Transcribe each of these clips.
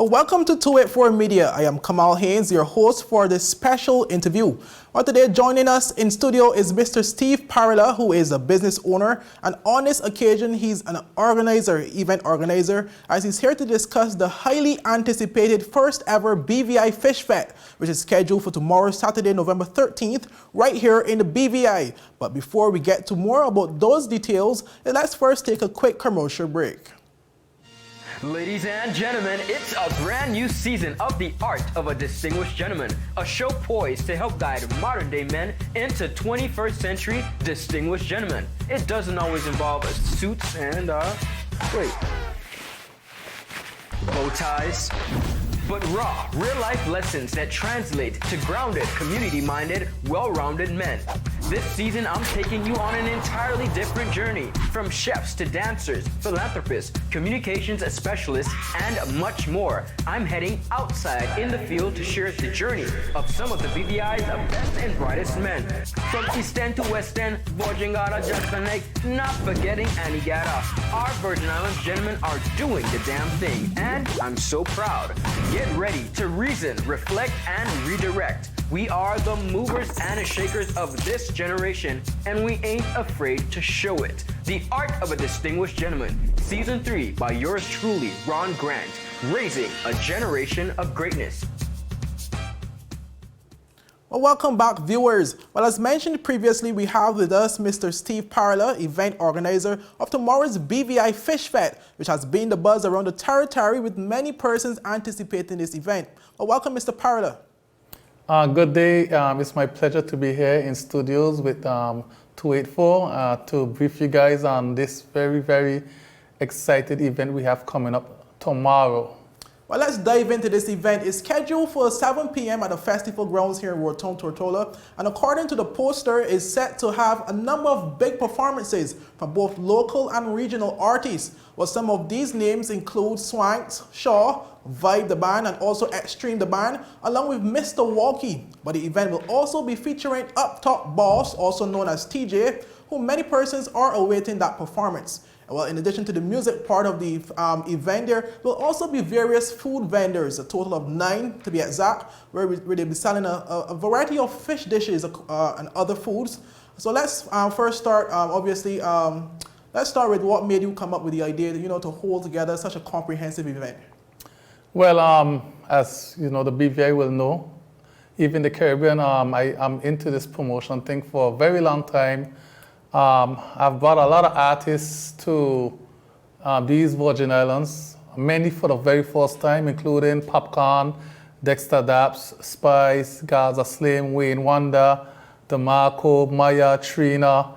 Well, welcome to 284 Media. I am Kamal Haynes, your host for this special interview. Well, today joining us in studio is Mr. Steve PARILLION, who is a business owner, and on this occasion he's an event organizer, as he's here to discuss the highly anticipated first ever BVI Fish Fete, which is scheduled for tomorrow, Saturday, November 13th, right here in the BVI. But before we get to more about those details, let's first take a quick commercial break. Ladies and gentlemen, it's a brand new season of The Art of a Distinguished Gentleman, a show poised to help guide modern-day men into 21st century distinguished gentlemen. It doesn't always involve suits and, bow ties, but raw, real-life lessons that translate to grounded, community-minded, well-rounded men. This season, I'm taking you on an entirely different journey, from chefs to dancers, philanthropists, communications specialists, and much more. I'm heading outside in the field to share the journey of some of the BVI's best and brightest men. From East End to West End, Borgingada, Jackson Lake, not forgetting Anegada. Our Virgin Islands gentlemen are doing the damn thing, and I'm so proud. Get ready to reason, reflect, and redirect. We are the movers and shakers of this generation, and we ain't afraid to show it. The Art of a Distinguished Gentleman, Season 3 by yours truly, Ron Grant, raising a generation of greatness. Well, welcome back, viewers. Well, as mentioned previously, we have with us Mr. Steve PARILLION, event organizer of tomorrow's BVI Fish Fete, which has been the buzz around the territory with many persons anticipating this event. Well, welcome, Mr. PARILLION. Good day. It's my pleasure to be here in studios with 284 to brief you guys on this very, very excited event we have coming up tomorrow. Well, let's dive into this event. It's scheduled for 7 p.m. at the festival grounds here in Roton, Tortola, and according to the poster, is set to have a number of big performances from both local and regional artists. Well, some of these names include Swanks, Shaw, Vibe the Band, and also Extreme the Band, along with Mr. Walkie. But the event will also be featuring Up Top Boss, also known as TJ, who many persons are awaiting that performance. Well, in addition to the music part of the event, there will also be various food vendors, a total of 9 to be exact, where they'll be selling a variety of fish dishes and other foods. So let's first start, let's start with what made you come up with the idea, to hold together such a comprehensive event. Well, as you know, the BVI will know, even the Caribbean, I'm into this promotion thing for a very long time. I've brought a lot of artists to these Virgin Islands, many for the very first time, including Popcorn, Dexter Daps, Spice, Gaza Slim, Wayne Wonder, DeMarco, Maya, Trina.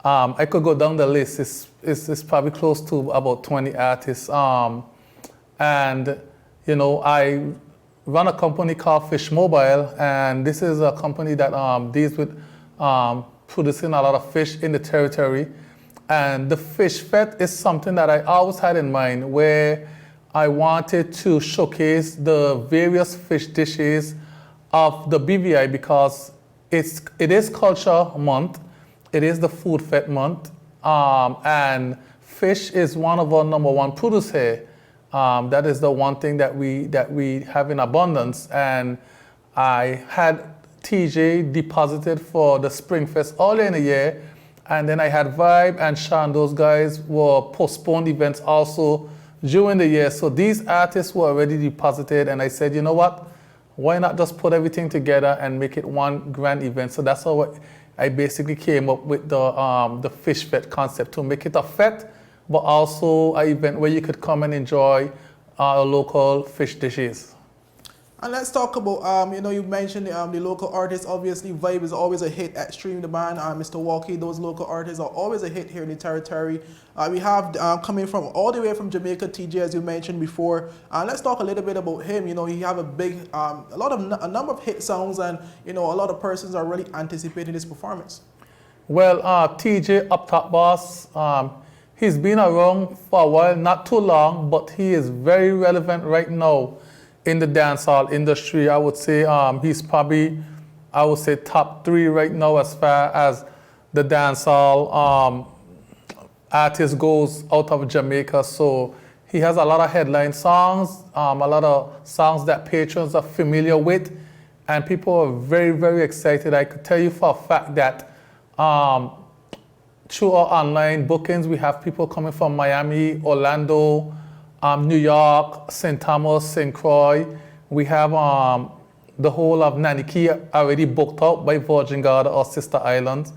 I could go down the list. It's probably close to about 20 artists. And, I run a company called Fish Mobile, and this is a company that deals with producing a lot of fish in the territory. And the Fish Fete is something that I always had in mind, where I wanted to showcase the various fish dishes of the BVI, because it is Culture Month, it is the Food Fete Month, and fish is one of our #1 produce here. That is the one thing that we have in abundance. And I had TJ deposited for the Spring Fest earlier in the year, and then I had Vibe and Sean. Those guys were postponed events also during the year. So these artists were already deposited, and I said, you know what? Why not just put everything together and make it one grand event? So that's how I basically came up with the Fish Fete concept, to make it a fete, but also an event where you could come and enjoy local fish dishes. And let's talk about, you mentioned the local artists. Obviously, Vibe is always a hit. Extreme the Band, Mr. Walkie, those local artists are always a hit here in the territory. We have coming from all the way from Jamaica, TJ, as you mentioned before. Let's talk a little bit about him. He have a number of hit songs, and a lot of persons are really anticipating this performance. Well, TJ, Up Top Boss, he's been around for a while, not too long, but he is very relevant right now in the dancehall industry. I would say he's probably, top 3 right now as far as the dancehall artist goes out of Jamaica. So He has a lot of headline songs, a lot of songs that patrons are familiar with, and people are very, very excited. I could tell you for a fact that through our online bookings, we have people coming from Miami, Orlando, New York, St. Thomas, St. Croix. We have the whole of Naniki already booked out by Virgin Gorda or Sister Islands.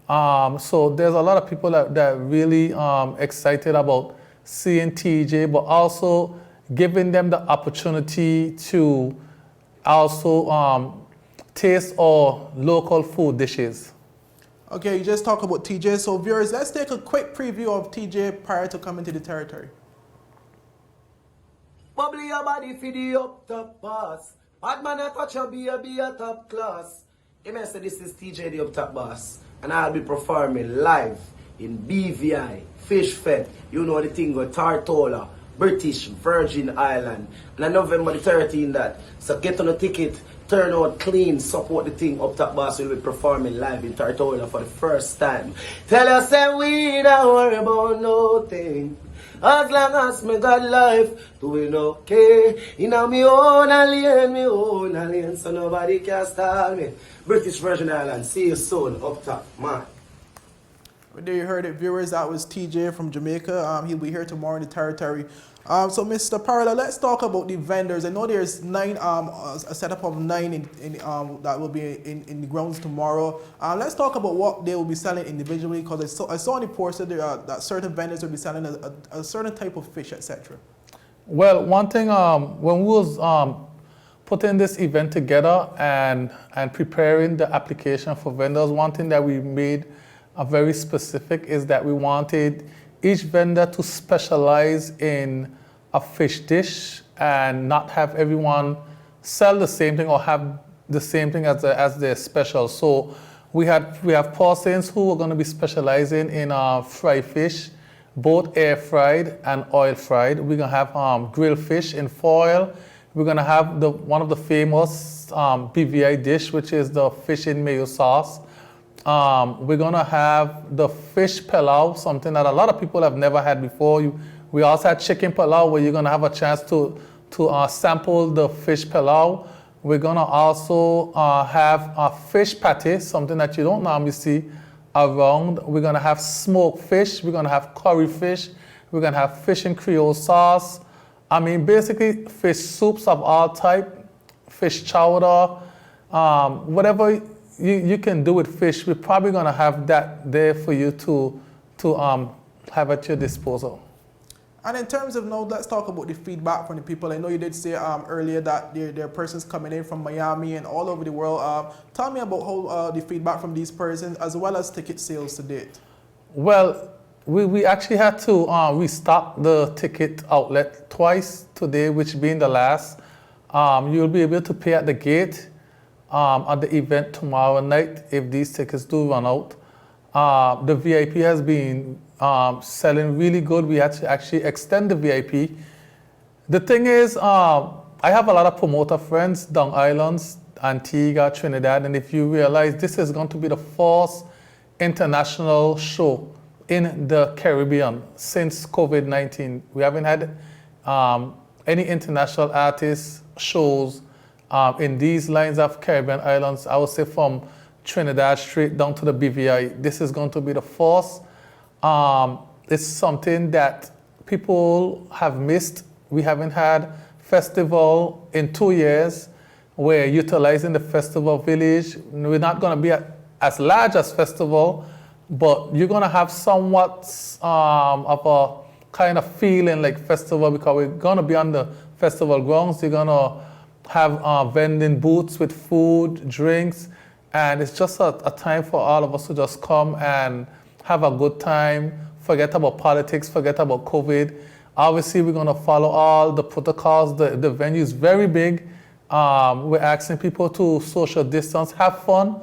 So there's a lot of people that are really excited about seeing TJ, but also giving them the opportunity to also taste our local food dishes. Okay, you just talked about TJ. So viewers, let's take a quick preview of TJ prior to coming to the territory. Bubbly your body for the up top boss. Bad man a touch your be a top class. Amen. So this is TJ the up top boss, and I'll be performing live in BVI, Fish Fete. You know the thing with Tartola, British Virgin Island. And on November the 13th that. So get on a ticket, turn out clean, support the thing. Up top boss will be performing live in Tartola for the first time. Tell us that we don't worry about nothing. As long as me got life, doing okay. In me own alien, so nobody can stop me. British Virgin Island, see you soon, up top, man. There you heard it, viewers. That was TJ from Jamaica. He'll be here tomorrow in the territory. So, Mr. Parilla, let's talk about the vendors. I know there's a setup of 9 that will be in the grounds tomorrow. Let's talk about what they will be selling individually, because I saw on the poster there that certain vendors will be selling a certain type of fish, etc. Well, one thing, when we was putting this event together and preparing the application for vendors, one thing that we made very specific is that we wanted each vendor to specialize in a fish dish and not have everyone sell the same thing or have the same thing as their special. So we have persons who are going to be specializing in fried fish, both air fried and oil fried. We're going to have grilled fish in foil. We're going to have one of the famous BVI dish, which is the fish in mayo sauce. We're going to have the fish pilau, something that a lot of people have never had before. We also had chicken pilau, where you're going to have a chance to sample the fish pilau. We're going to also have a fish patty, something that you don't normally see around. We're going to have smoked fish. We're going to have curry fish. We're going to have fish in Creole sauce. I mean, basically fish soups of all type, fish chowder, whatever you can do with fish. We're probably going to have that there for you to have at your disposal. And in terms of now, let's talk about the feedback from the people. I know you did say earlier that there are persons coming in from Miami and all over the world. Tell me about how the feedback from these persons, as well as ticket sales to date. Well, we actually had to restock the ticket outlet twice today, which being the last. You'll be able to pay at the gate at the event tomorrow night if these tickets do run out. The VIP has been selling really good. We had to actually extend the VIP. The thing is, I have a lot of promoter friends down islands, Antigua, Trinidad, and if you realize this is going to be the first international show in the Caribbean since COVID-19. We haven't had any international artists shows in these lines of Caribbean islands. I would say from Trinidad straight down to the BVI. This is going to be the first. It's something that people have missed. We haven't had festival in 2 years. We're utilizing the festival village. We're not going to be as large as festival, but you're going to have somewhat of a kind of feeling like festival, because we're going to be on the festival grounds. You're going to have vending booths with food, drinks, and it's just a time for all of us to just come and have a good time, forget about politics, forget about COVID. Obviously, we're going to follow all the protocols. The venue is very big. We're asking people to social distance, have fun,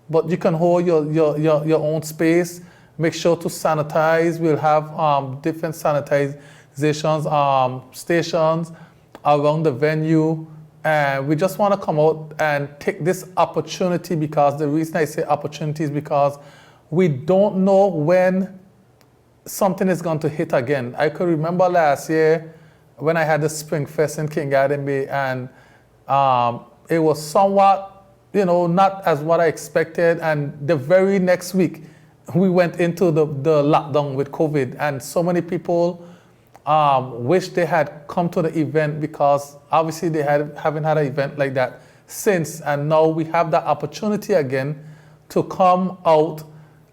but you can hold your own space. Make sure to sanitize. We'll have different sanitizations stations around the venue. And we just want to come out and take this opportunity, because the reason I say opportunity is because we don't know when something is going to hit again. I could remember last year when I had the Spring Fest in King Garden Bay, and it was somewhat, not as what I expected. And the very next week, we went into the lockdown with COVID, and so many people wish they had come to the event because obviously they haven't had an event like that since, and now we have that opportunity again to come out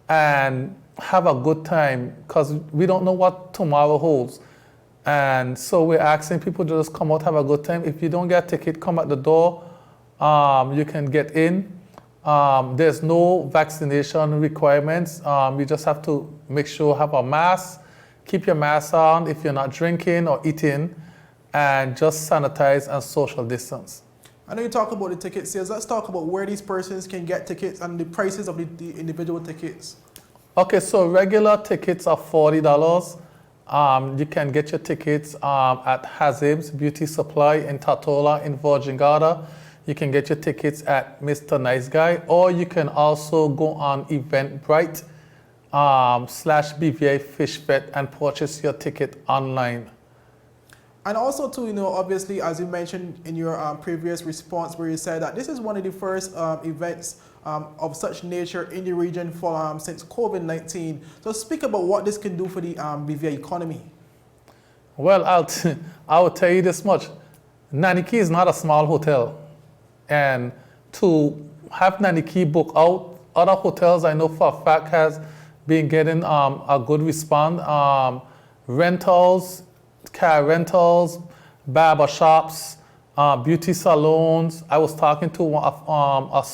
and have a good time because we don't know what tomorrow holds. And so we're asking people to just come out, have a good time. If you don't get a ticket, come at the door. You can get in. There's no vaccination requirements. You just have to make sure you have a mask, keep your mask on if you're not drinking or eating, and just sanitize and social distance. I know you talk about the ticket sales. Let's talk about where these persons can get tickets and the prices of the individual tickets. Okay, so regular tickets are $40. You can get your tickets at Hazib's Beauty Supply in Tatola in Virgin Gorda. You can get your tickets at Mr. Nice Guy, or you can also go on Eventbrite /BVI Fish Fete and purchase your ticket online. And also too, obviously, as you mentioned in your previous response where you said that this is one of the first events of such nature in the region for since COVID-19. So speak about what this can do for the BVI economy. Well, I will tell you this much. Naniki is not a small hotel. And to have Naniki book out, other hotels I know for a fact has been getting a good response. Rentals, car rentals, barber shops, beauty salons. I was talking to a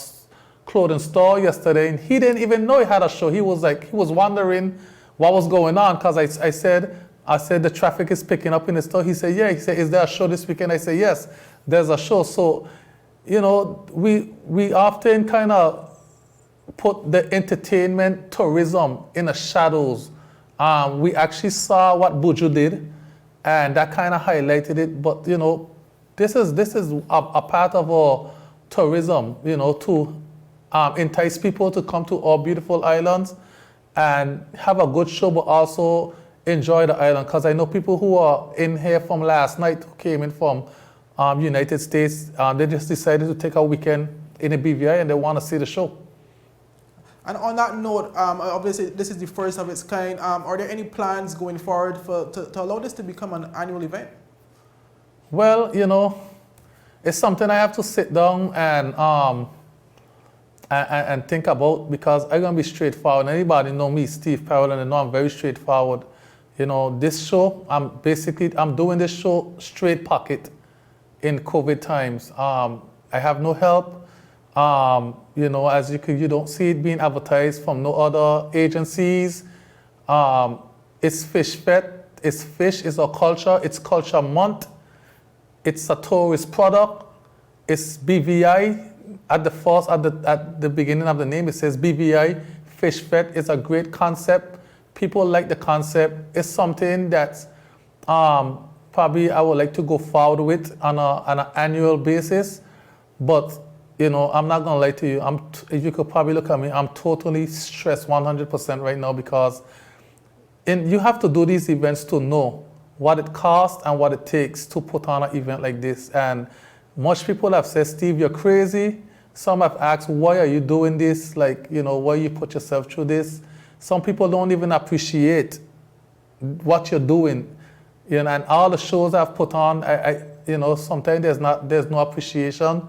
clothing store yesterday, and he didn't even know he had a show. He was wondering what was going on because I said the traffic is picking up in the store. He said, yeah. He said, is there a show this weekend? I said, yes, there's a show. So, we often kind of put the entertainment tourism in the shadows. We actually saw what Buju did, and that kind of highlighted it. But this is a part of our tourism, to entice people to come to our beautiful islands and have a good show, but also enjoy the island. Because I know people who are in here from last night who came in from United States. They just decided to take a weekend in a BVI and they want to see the show. And on that note, obviously this is the first of its kind. Are there any plans going forward to allow this to become an annual event? Well, it's something I have to sit down and think about, because I'm going to be straightforward. Anybody know me, Steve PARILLION, and know I'm very straightforward. This show, I'm doing this show straight pocket in COVID times. I have no help. As you don't see it being advertised from no other agencies. It's Fish Fete. It's fish. It's our culture. It's culture month. It's a tourist product. It's BVI. At the beginning of the name, it says BVI Fish Fete. It's a great concept. People like the concept. It's something that's probably I would like to go forward with on an annual basis. But I'm not gonna lie to you. If you could probably look at me, I'm totally stressed 100% right now, because you have to do these events to know what it costs and what it takes to put on an event like this. And much people have said, Steve, you're crazy. Some have asked, why are you doing this? Why you put yourself through this? Some people don't even appreciate what you're doing. And all the shows I've put on, sometimes there's no appreciation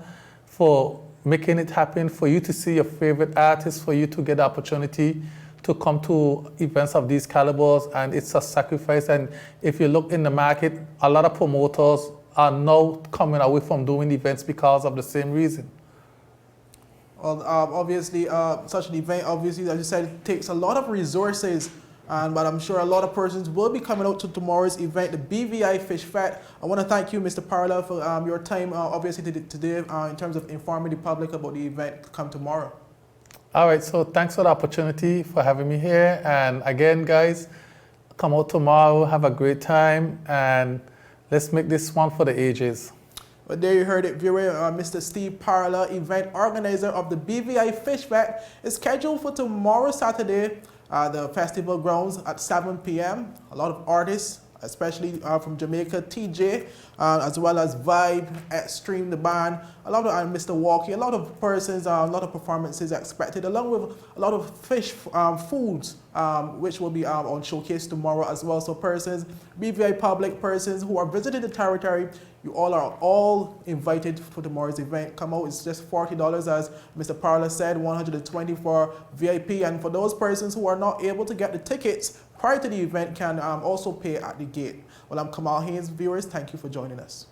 for making it happen, for you to see your favorite artists, for you to get the opportunity to come to events of these calibers, and it's a sacrifice. And if you look in the market, a lot of promoters are now coming away from doing events because of the same reason. Well, obviously, such an event, obviously, as you said, takes a lot of resources. But I'm sure a lot of persons will be coming out to tomorrow's event, the BVI Fish Fete. I want to thank you, Mr. PARILLION, for your time, obviously, today in terms of informing the public about the event come tomorrow. All right, so thanks for the opportunity for having me here. And again, guys, come out tomorrow, have a great time, and let's make this one for the ages. But there you heard it, viewer. Mr. Steve PARILLION, event organizer of the BVI Fish Fete, is scheduled for tomorrow, Saturday, the festival grounds at 7 p.m. A lot of artists, especially from Jamaica, TJ, as well as Vibe, Extreme, the band, a lot of Mr. Walkie, a lot of persons, a lot of performances expected, along with a lot of fish foods, which will be on showcase tomorrow as well. So persons, BVI public persons who are visiting the territory, you all are all invited for tomorrow's event. Come out, it's just $40, as Mr. Parla said, $120 for VIP. And for those persons who are not able to get the tickets prior to the event, can also pay at the gate. Well, I'm Kamal Haynes. Viewers, thank you for joining us.